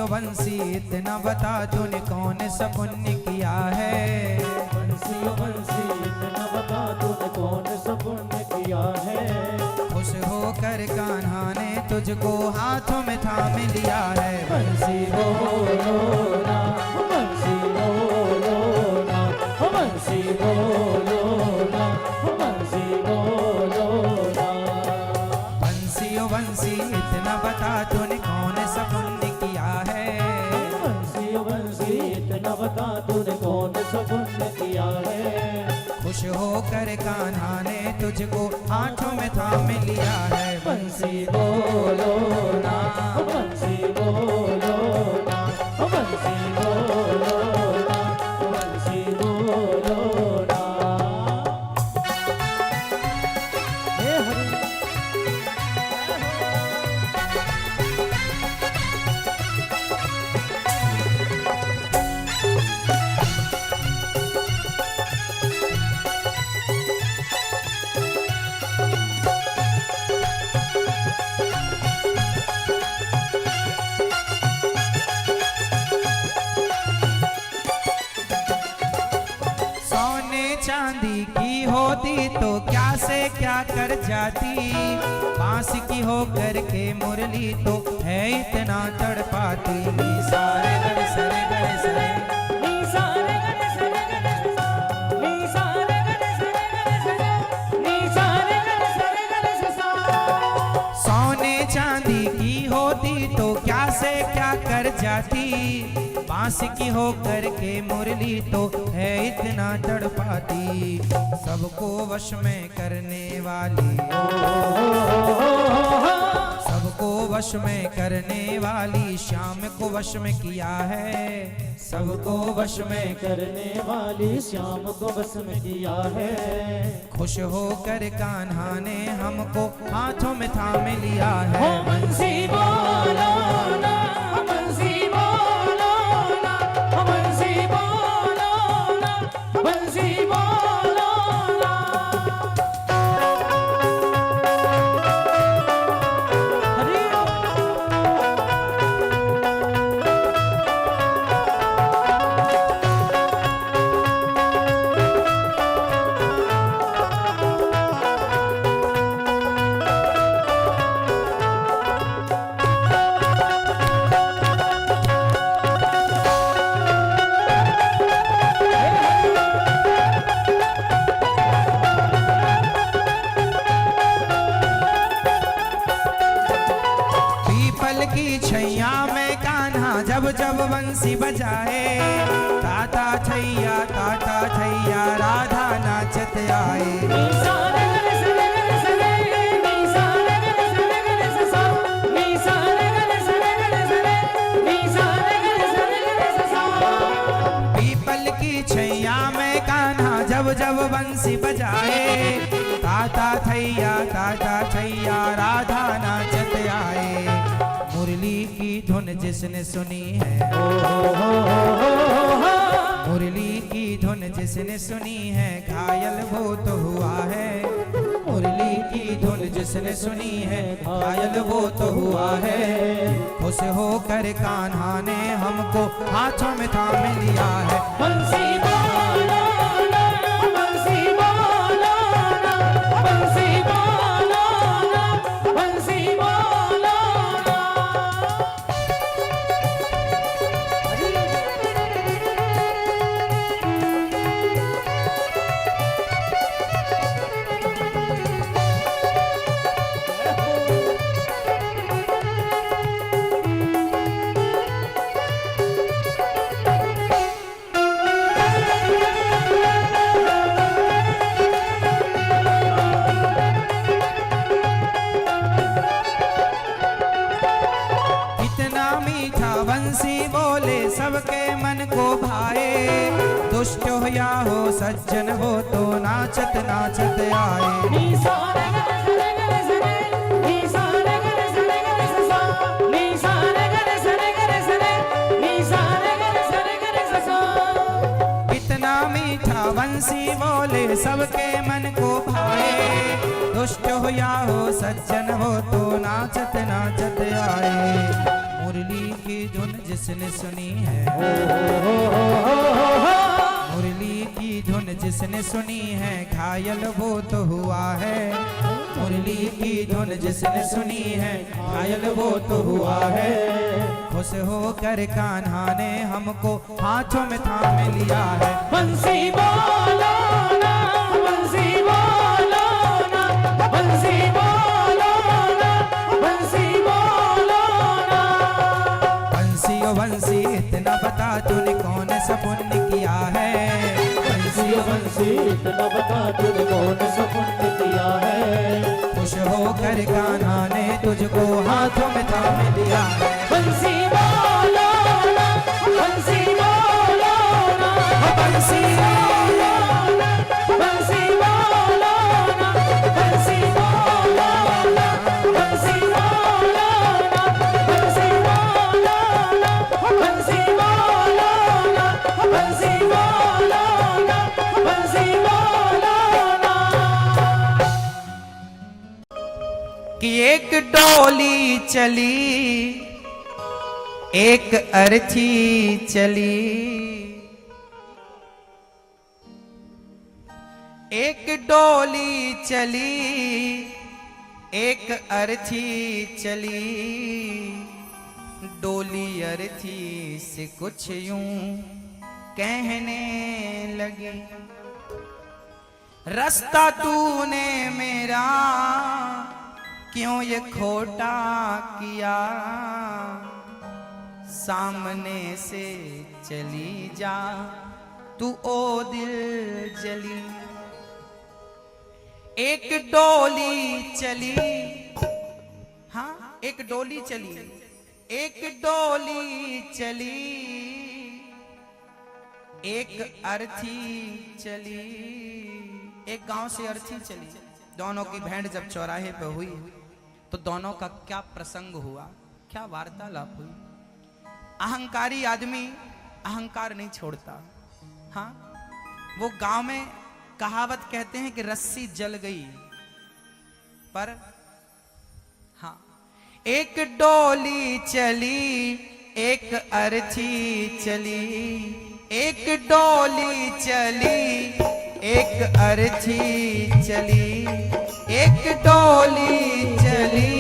ओ बंसी इतना बता तूने कौन सा पुण्य किया है। बंसी ओ बंसी इतना बता तूने कौन सा पुण्य किया है। खुश होकर कान्हा ने तुझको हाथों में थाम लिया है। बंसी बोलो ना, बंसी बोलो ना, बंसी बोलो ना, बंसी बोलो ना। बंसी ओ बंसी इतना बता तूने कौन सा पुण्य किया है। बंसी ओ बंसी इतना बता तूने कौन सा पुण्य किया है। खुश होकर कान्हा ने तुझको हाथों में थाम लिया है। बंसी बोलो ना, बंसी बोलो ना, बंसी बोलो ना, बंसी बोलो ना। हे हरि चांदी की होती तो क्या से क्या कर जाती। बांस की होकर के मुरली तो है इतना तड़पाती। नी सारे गण सरे गण सरे, नी सारे गण सरे गण सा, नी सारे गण सरे गण सा, नी सारे गण सरे गण सा। सोने चांदी की होती तो क्या से क्या कर जाती। बांस की होकर के मुरली तो है इतना तड़पाती। सबको वश में करने वाली, सबको वश में करने वाली श्याम को वश में किया है। सबको वश में करने वाली श्याम को बस में किया है। खुश होकर कान्हा ने हमको हाथों में थाम लिया है। बंसी बोलो ना, बंसी बोलो ना, बंसी बोलो ना, बंसी बोलो ना। हरि की छैया में कान्हा जब जब बंसी बजाए। ताता छैया राधा नाचत आए। नी सारे गण सरे गण सरे, नी सारे गण सरे गण सा, नी सारे गण सरे गण सरे, नी सारे गण सरे गण सा। पीपल की छैया में कान्हा जब जब बंसी बजाए। ताता छैया राधा नाचत आए। मुरली की धुन जिसने सुनी है, मुरली की धुन जिसने सुनी है घायल वो तो हुआ है। मुरली की धुन जिसने सुनी है घायल वो तो हुआ है। खुश होकर कान्हा ने हमको हाथों में थाम लिया है। बंसी बोलो ना, बंसी बोलो ना, बंसी बोलो ना, बंसी बोलो ना। बंसी बोले सबके मन को भाए। दुष्ट हो या हो सज्जन वो तो नाचत नाचत आए। नी सारे गण सरे गण सरे, नी सारे गण सरे गण सा, नी सारे गण सरे गण सरे, नी सारे गण सरे गण सा। इतना मीठा बंसी बोले सबके मन को भाए। दुष्ट हो या हो सज्जन वो तो नाचत नाचत आए। मुरली की धुन जिसने सुनी है, मुरली की धुन जिसने सुनी है, घायल वो तो हुआ है। मुरली की धुन जिसने सुनी है, घायल वो तो हुआ है। खुश होकर कान्हा ने हमको हाथों में थाम लिया है। बंसी बोलो ना, बंसी बोलो ना, बंसी बोलो ना, बंसी बोलो ना। बंसी ओ बंसी इतना बता तूने कौन सा पुण्य किया है। बंसी ओ बंसी इतना बता तूने कौन सा पुण्य किया है। खुश होकर कान्हा ने तुझको हाथों में थाम लिया है। बंसी बोलो ना, बंसी बोलो ना, बंसी बोलो ना, बंसी बोलो ना, बंसी बोलो ना, बंसी बोलो ना, बंसी बोलो ना, बंसी बोलो ना, बंसी बोलो ना, बंसी बोलो ना। कि एक डोली चली, एक अर्थी चली, एक डोली चली, एक अर्थी चली। डोली अर्थी से कुछ यूं कहने लगी, रास्ता तूने मेरा क्यों ये खोटा किया। सामने से चली जा तू ओ दिल जली। एक डोली चली, हाँ एक डोली चली, एक डोली चली, एक अर्थी चली। एक गांव से अर्थी चली, दोनों की भेंट जब चौराहे पे हुई तो दोनों का क्या प्रसंग हुआ, क्या वार्तालाप हुई। अहंकारी आदमी अहंकार नहीं छोड़ता। हाँ वो गांव में कहावत कहते हैं कि रस्सी जल गई, पर हाँ एक डोली चली, एक अर्थी चली, एक डोली चली, एक अर्थी चली, एक डोली चली,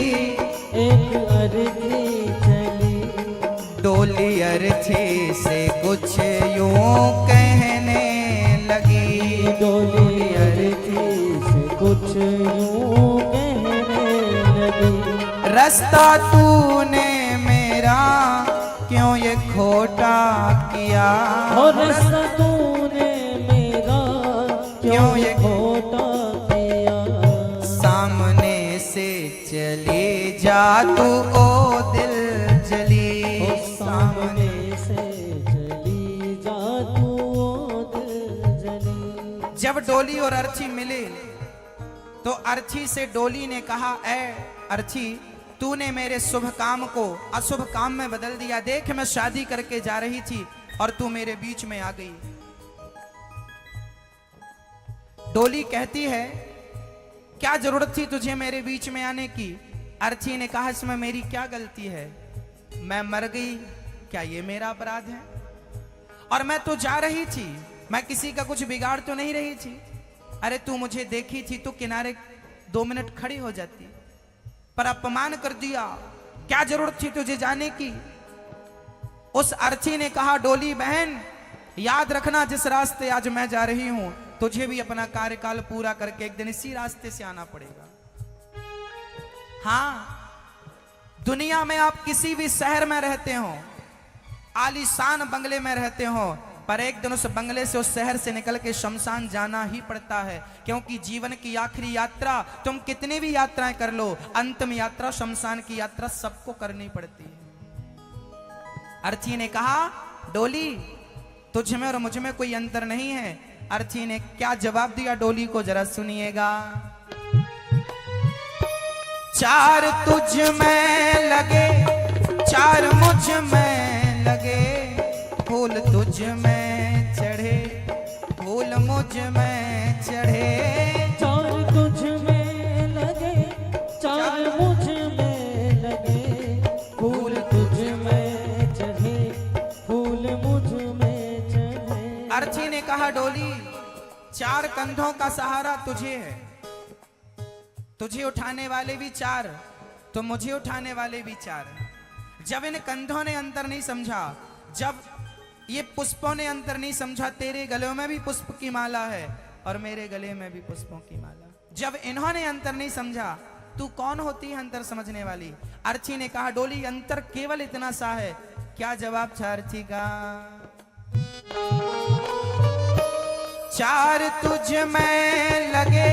एक अर्थी चली। डोली अर्थी से कुछ यूं कहने लगी। डोली अर्थी से कुछ यूं कहने लगी, रास्ता तूने मेरा क्यों ये खोटा किया। और रास्ता तूने मेरा क्यों ये खोटा किया। सामने से चली जा तू ओ दिल जली। सामने से चली जा तू ओ दिल जली। जब डोली और अर्थी मिले तो अर्थी से डोली ने कहा, ऐ अर्थी तूने मेरे शुभ काम को अशुभ काम में बदल दिया। देख मैं शादी करके जा रही थी और तू मेरे बीच में आ गई। डोली कहती है, क्या जरूरत थी तुझे मेरे बीच में आने की। अर्थी ने कहा, इसमें मेरी क्या गलती है, मैं मर गई, क्या ये मेरा अपराध है। और मैं तो जा रही थी, मैं किसी का कुछ बिगाड़ तो नहीं रही थी। अरे तू मुझे देखी थी तो किनारे 2 मिनट खड़ी हो जाती, पर अपमान कर दिया, क्या जरूरत थी तुझे जाने की। उस अर्थी ने कहा, डोली बहन याद रखना, जिस रास्ते आज मैं जा रही हूं तुझे भी अपना कार्यकाल पूरा करके एक दिन इसी रास्ते से आना पड़ेगा। हाँ दुनिया में आप किसी भी शहर में रहते हो, आलीशान बंगले में रहते हो, पर एक दिन उस बंगले से उस शहर से निकल के शमशान जाना ही पड़ता है। क्योंकि जीवन की आखिरी यात्रा, तुम कितनी भी यात्राएं कर लो, अंतिम यात्रा शमशान की यात्रा सबको करनी पड़ती है। अर्थी ने कहा, डोली तुझ में और मुझ में कोई अंतर नहीं है। अर्थी ने क्या जवाब दिया डोली को जरा सुनिएगा। 4 तुझ में लगे, 4 मुझ में लगे, फूल तुझ में चढ़े, फूल मुझ में चढ़े। 4 तुझ में लगे, 4 मुझ में लगे, फूल तुझ में चार कंधों का सहारा तुझे है, तुझे उठाने वाले भी चार, तो मुझे उठाने वाले भी चार। जब इन कंधों ने अंतर नहीं समझा, जब ये पुष्पों ने अंतर नहीं समझा, तेरे गलों में भी पुष्प की माला है और मेरे गले में भी पुष्पों की माला। जब इन्होंने अंतर नहीं समझा, तू कौन होती है अंतर समझने वाली? अर्ची ने कहा डोली अंतर केवल इतना सा है। क्या जवाब था अर्ची का? चार तुझ में लगे,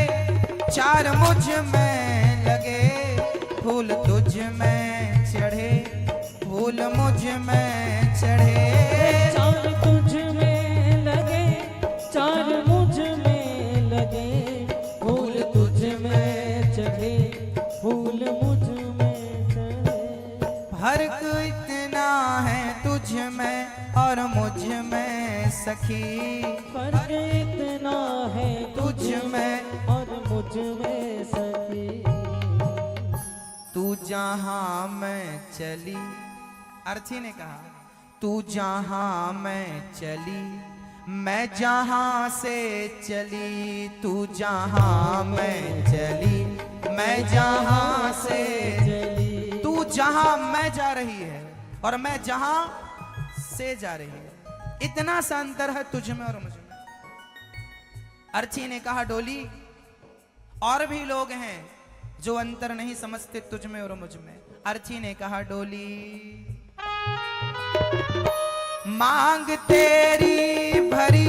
चार मुझ में लगे, फूल तुझ में चढ़े, फूल मुझ में चढ़े। चार तुझ में लगे, चार मुझ में लगे, फूल तुझ में चढ़े, फूल मुझ में चढ़े। फर्क इतना है तुझ में और मुझ में सखी, फर्क इतना है तुझ में और मुझ में सखी। तू जहां मैं चली, अर्ची ने कहा तू जहां मैं चली, मैं जहां से चली, तू जहां मैं चली, मैं जहां से चली। तू जहां मैं जा रही है और मैं जहां से जा रही है, इतना सा अंतर है तुझ में और मुझ में। अर्ची ने कहा डोली और भी लोग हैं जो अंतर नहीं समझते तुझ में और मुझ में। अर्ची ने कहा डोली मांग तेरी भरी,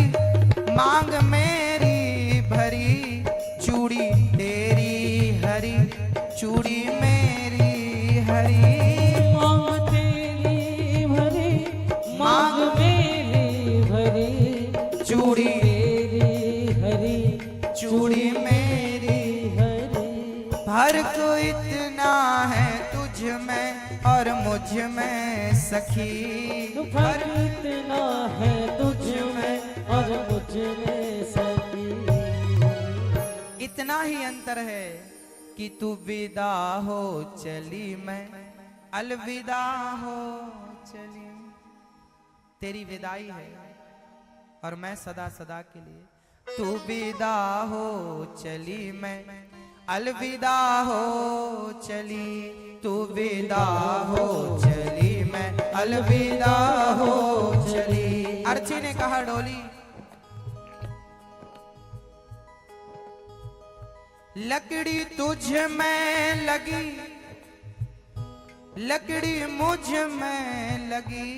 मांग मेरी भरी, चूड़ी तेरी हरी, चूड़ी मेरी हरी। मांग तेरी भरी, मांग मेरी भरी, चूड़ी तेरी हरी, चूड़ी मेरी। फर्क इतना है तुझ में और मुझ में सखी, फर्क इतना है तुझ में और मुझ में सखी। इतना ही अंतर है कि तू विदा हो चली, मैं अलविदा हो चली। तेरी विदाई है और मैं सदा सदा के लिए। तू विदा हो चली, मैं अलविदा हो चली, तू विदा हो चली, मैं अलविदा हो चली। अर्ची ने कहा डोली लकड़ी तुझ में लगी, लकड़ी मुझ में लगी,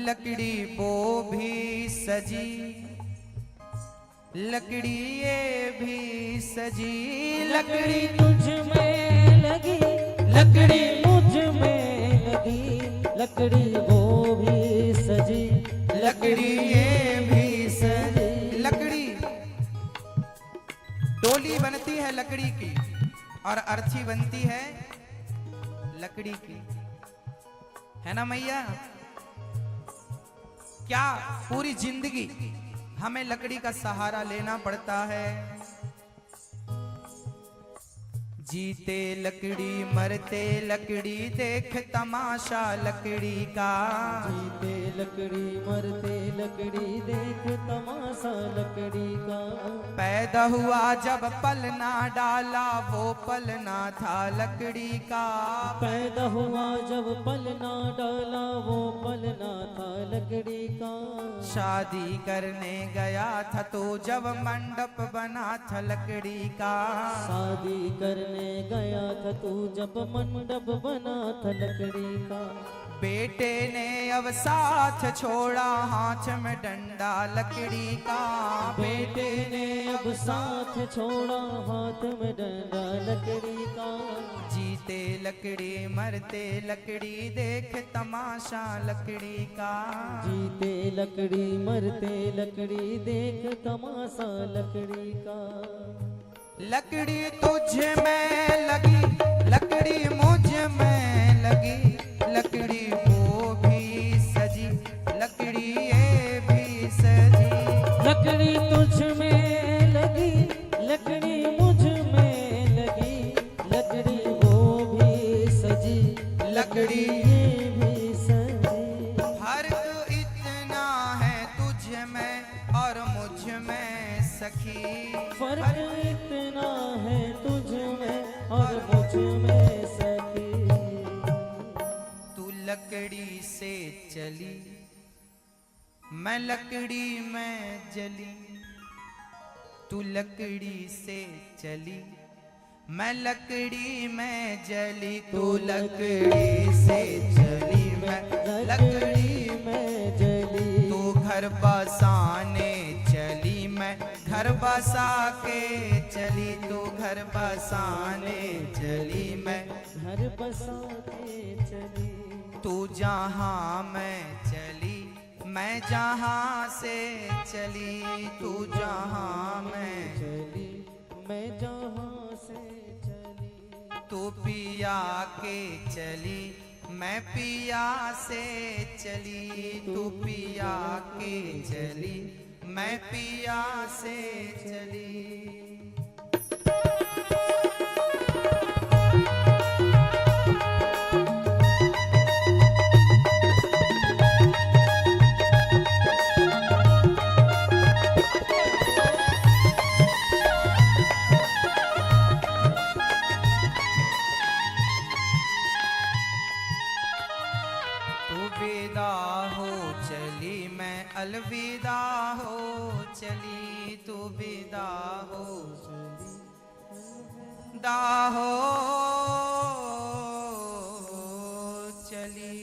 लकड़ी वो भी सजी, लकड़ी ये भी सजी। लकड़ी तुझ में लगी, लकड़ी मुझ में लगी, लकड़ी वो भी सजी, लकड़ी ये भी सजी। लकड़ी डोली बनती है लकड़ी की और अर्थी बनती है लकड़ी की, है ना मैया? क्या पूरी जिंदगी हमें लकड़ी का सहारा लेना पड़ता है? जीते लकड़ी मरते लकड़ी, देख तमाशा लकड़ी का। जीते लकड़ी मरते लकड़ी, देख तमाशा लकड़ी का। पैदा हुआ जब पल ना डाला, वो पल ना था लकड़ी का। पैदा हुआ जब पल ना डाला, वो पल ना था लकड़ी का। शादी करने गया था तो जब मंडप बना था लकड़ी का। शादी करने गया था तू जब मंडप बना था लकड़ी का। बेटे ने अब साथ छोड़ा, हाथ में डंडा लकड़ी का। बेटे ने अब साथ छोड़ा, हाथ में डंडा लकड़ी का। जीते लकड़ी मरते लकड़ी, देख तमाशा लकड़ी का। जीते लकड़ी मरते लकड़ी, देख तमाशा लकड़ी का। लकड़ी तुझ में लगी, लकड़ी मुझ में लगी, लकड़ी वो भी सजी, लकड़ी ये भी सजी। लकड़ी तुझ में लगी, लकड़ी मुझ में लगी, लकड़ी वो भी सजी, लकड़ी ये भी सजी। फर्क इतना है तुझ में और मुझ में फर्क इतना है तुझ में और मुझ में सखी। तू लकड़ी से चली, मैं लकड़ी में जली। तू लकड़ी से चली, मैं लकड़ी में जली। तू लकड़ी से चली, मैं लकड़ी में जली। तू घर बसाने चली, मैं घर बसा के चली। तू घर बसाने चली, मैं घर बसा के चली। तू जहाँ मैं चली, मैं जहाँ से चली। तू जहाँ मैं चली, मैं जहाँ से चली। तू पिया के चली, मैं पिया से चली। तू पिया के चली, मैं पिया से चली। विदा हो चली, मैं अलविदा हो चली। तू विदा हो दा हो चली।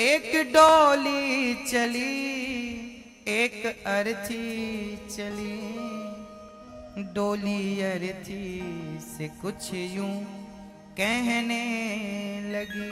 एक डोली चली, एक अर्थी चली। डोली अर्थी से कुछ यूं कहने लगी।